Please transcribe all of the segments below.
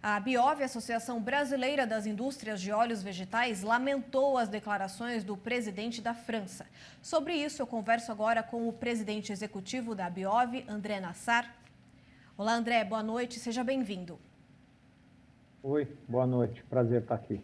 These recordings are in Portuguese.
A Biov, Associação Brasileira das Indústrias de Óleos Vegetais, lamentou as declarações do presidente da França. Sobre isso, eu converso agora com o presidente executivo da Biov, André Nassar. Olá, André, boa noite, seja bem-vindo. Oi, boa noite, prazer estar aqui.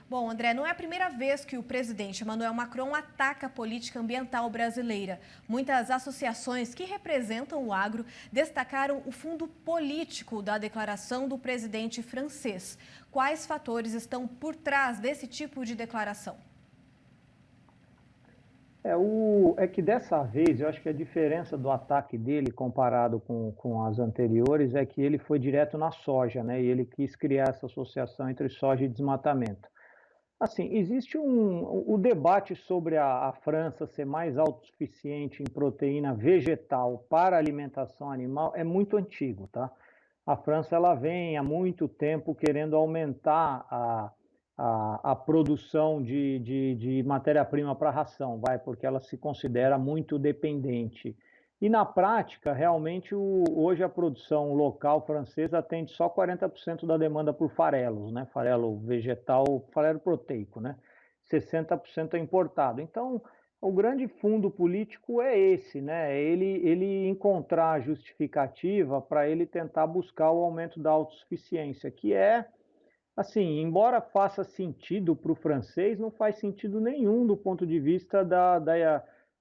Bom, André, não é a primeira vez que o presidente Emmanuel Macron ataca a política ambiental brasileira. Muitas associações que representam o agro destacaram o fundo político da declaração do presidente francês. Quais fatores estão por trás desse tipo de declaração? É que dessa vez, eu acho que a diferença do ataque dele comparado com as anteriores é que ele foi direto na soja, né? E ele quis criar essa associação entre soja e desmatamento. Assim, existe o debate sobre a França ser mais autossuficiente em proteína vegetal para alimentação animal é muito antigo, tá? A França ela vem há muito tempo querendo aumentar a produção de matéria-prima para ração, porque ela se considera muito dependente. E na prática, realmente, hoje a produção local francesa atende só 40% da demanda por farelos, né? Farelo vegetal, farelo proteico, né? 60% é importado. Então, o grande fundo político é esse, né? Ele encontrar justificativa para ele tentar buscar o aumento da autossuficiência, que é, assim, embora faça sentido para o francês, não faz sentido nenhum do ponto de vista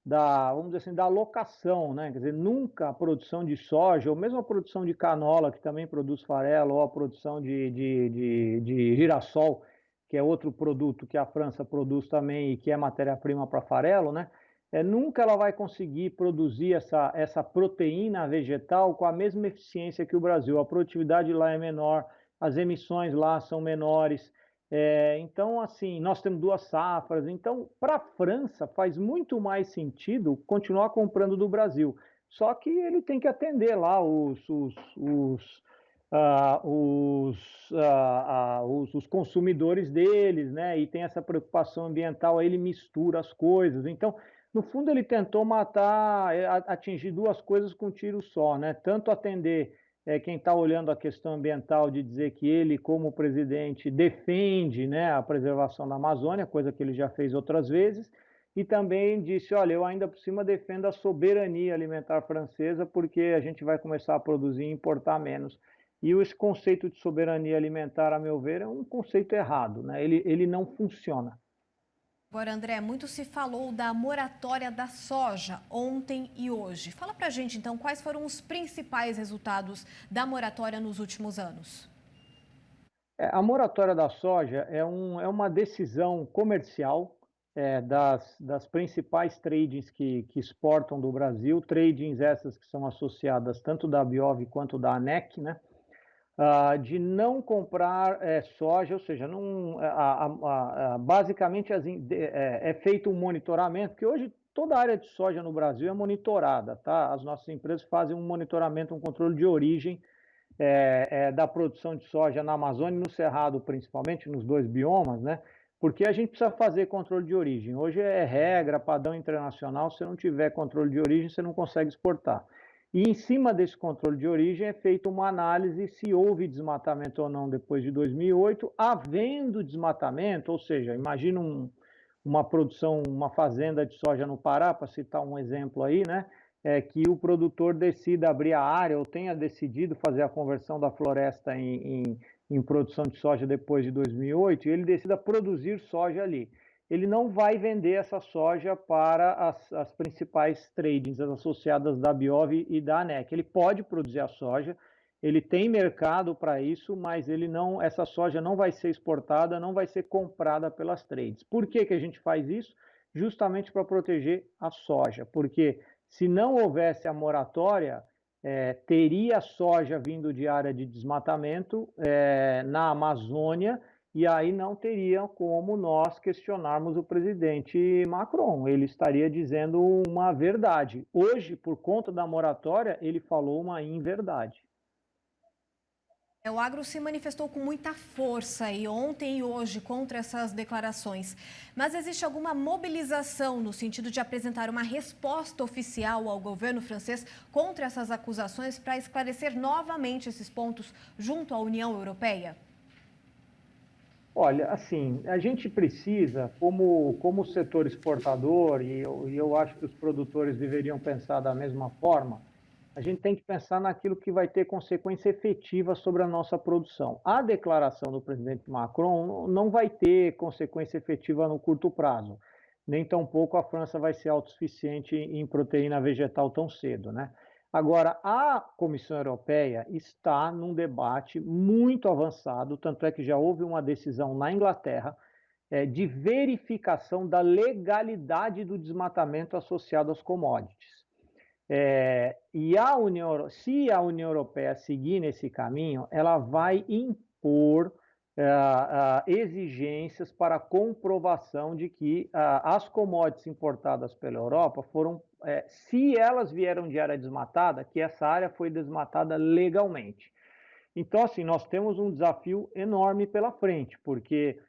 vamos dizer assim, da alocação, né? Quer dizer, nunca a produção de soja, ou mesmo a produção de canola, que também produz farelo, ou a produção de girassol, que é outro produto que a França produz também e que é matéria-prima para farelo, né? Nunca ela vai conseguir produzir essa proteína vegetal com a mesma eficiência que o Brasil. A produtividade lá é menor, as emissões lá são menores. Então, assim, nós temos 2 safras. Então, para a França, faz muito mais sentido continuar comprando do Brasil. Só que ele tem que atender lá os consumidores deles, né? E tem essa preocupação ambiental, aí ele mistura as coisas. Então, no fundo, ele tentou atingir 2 coisas com um tiro só, né? Tanto atender quem está olhando a questão ambiental de dizer que ele, como presidente, defende, né, a preservação da Amazônia, coisa que ele já fez outras vezes, e também disse, olha, eu ainda por cima defendo a soberania alimentar francesa, porque a gente vai começar a produzir e importar menos. E esse conceito de soberania alimentar, a meu ver, é um conceito errado, né? Ele não funciona. Agora, André, muito se falou da moratória da soja ontem e hoje. Fala pra gente, então, quais foram os principais resultados da moratória nos últimos anos? A moratória da soja é uma decisão comercial das principais tradings que exportam do Brasil, tradings essas que são associadas tanto da Biov quanto da ANEC, né? De não comprar soja, ou seja, não, basicamente é feito um monitoramento, porque hoje toda a área de soja no Brasil é monitorada, tá? As nossas empresas fazem um monitoramento, um controle de origem da produção de soja na Amazônia e no Cerrado, principalmente, nos 2 biomas, né? Porque a gente precisa fazer controle de origem. Hoje é regra, padrão internacional, se não tiver controle de origem, você não consegue exportar. E em cima desse controle de origem é feita uma análise se houve desmatamento ou não depois de 2008. Havendo desmatamento, ou seja, imagina uma produção, uma fazenda de soja no Pará, para citar um exemplo aí, né? Que o produtor decida abrir a área ou tenha decidido fazer a conversão da floresta em produção de soja depois de 2008 e ele decida produzir soja ali. Ele não vai vender essa soja para as principais tradings, as associadas da Biov e da ANEC. Ele pode produzir a soja, ele tem mercado para isso, mas essa soja não vai ser exportada, não vai ser comprada pelas trades. Por que a gente faz isso? Justamente para proteger a soja, porque se não houvesse a moratória, teria soja vindo de área de desmatamento na Amazônia, e aí não teria como nós questionarmos o presidente Macron. Ele estaria dizendo uma verdade. Hoje, por conta da moratória, ele falou uma inverdade. O agro se manifestou com muita força e ontem e hoje contra essas declarações. Mas existe alguma mobilização no sentido de apresentar uma resposta oficial ao governo francês contra essas acusações para esclarecer novamente esses pontos junto à União Europeia? Olha, assim, a gente precisa, como setor exportador, e eu acho que os produtores deveriam pensar da mesma forma, a gente tem que pensar naquilo que vai ter consequência efetiva sobre a nossa produção. A declaração do presidente Macron não vai ter consequência efetiva no curto prazo, nem tampouco a França vai ser autossuficiente em proteína vegetal tão cedo, né? Agora, a Comissão Europeia está num debate muito avançado, tanto é que já houve uma decisão na Inglaterra de verificação da legalidade do desmatamento associado às commodities. E se a União Europeia seguir nesse caminho, ela vai impor exigências para comprovação de que as commodities importadas pela Europa foram, se elas vieram de área desmatada, que essa área foi desmatada legalmente. Então, assim, nós temos um desafio enorme pela frente, porque,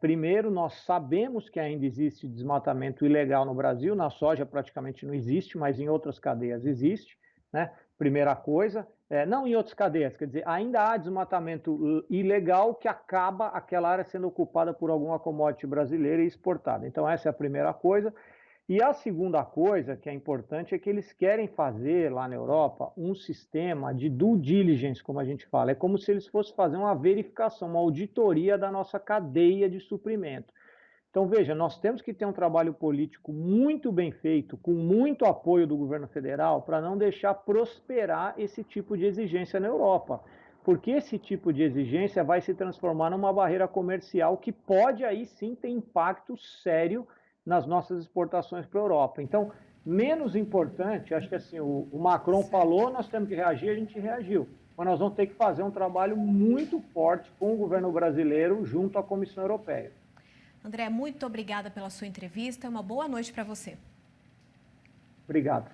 primeiro, nós sabemos que ainda existe desmatamento ilegal no Brasil, na soja praticamente não existe, mas em outras cadeias existe, né? Primeira coisa, não em outras cadeias, quer dizer, ainda há desmatamento ilegal que acaba aquela área sendo ocupada por alguma commodity brasileira e exportada. Então, essa é a primeira coisa. E a segunda coisa que é importante é que eles querem fazer lá na Europa um sistema de due diligence, como a gente fala. É como se eles fossem fazer uma verificação, uma auditoria da nossa cadeia de suprimento. Então, veja, nós temos que ter um trabalho político muito bem feito, com muito apoio do governo federal, para não deixar prosperar esse tipo de exigência na Europa. Porque esse tipo de exigência vai se transformar numa barreira comercial que pode aí sim ter impacto sério nas nossas exportações para a Europa. Então, menos importante, acho que assim, o Macron falou, nós temos que reagir, a gente reagiu. Mas nós vamos ter que fazer um trabalho muito forte com o governo brasileiro junto à Comissão Europeia. André, muito obrigada pela sua entrevista. Uma boa noite para você. Obrigado.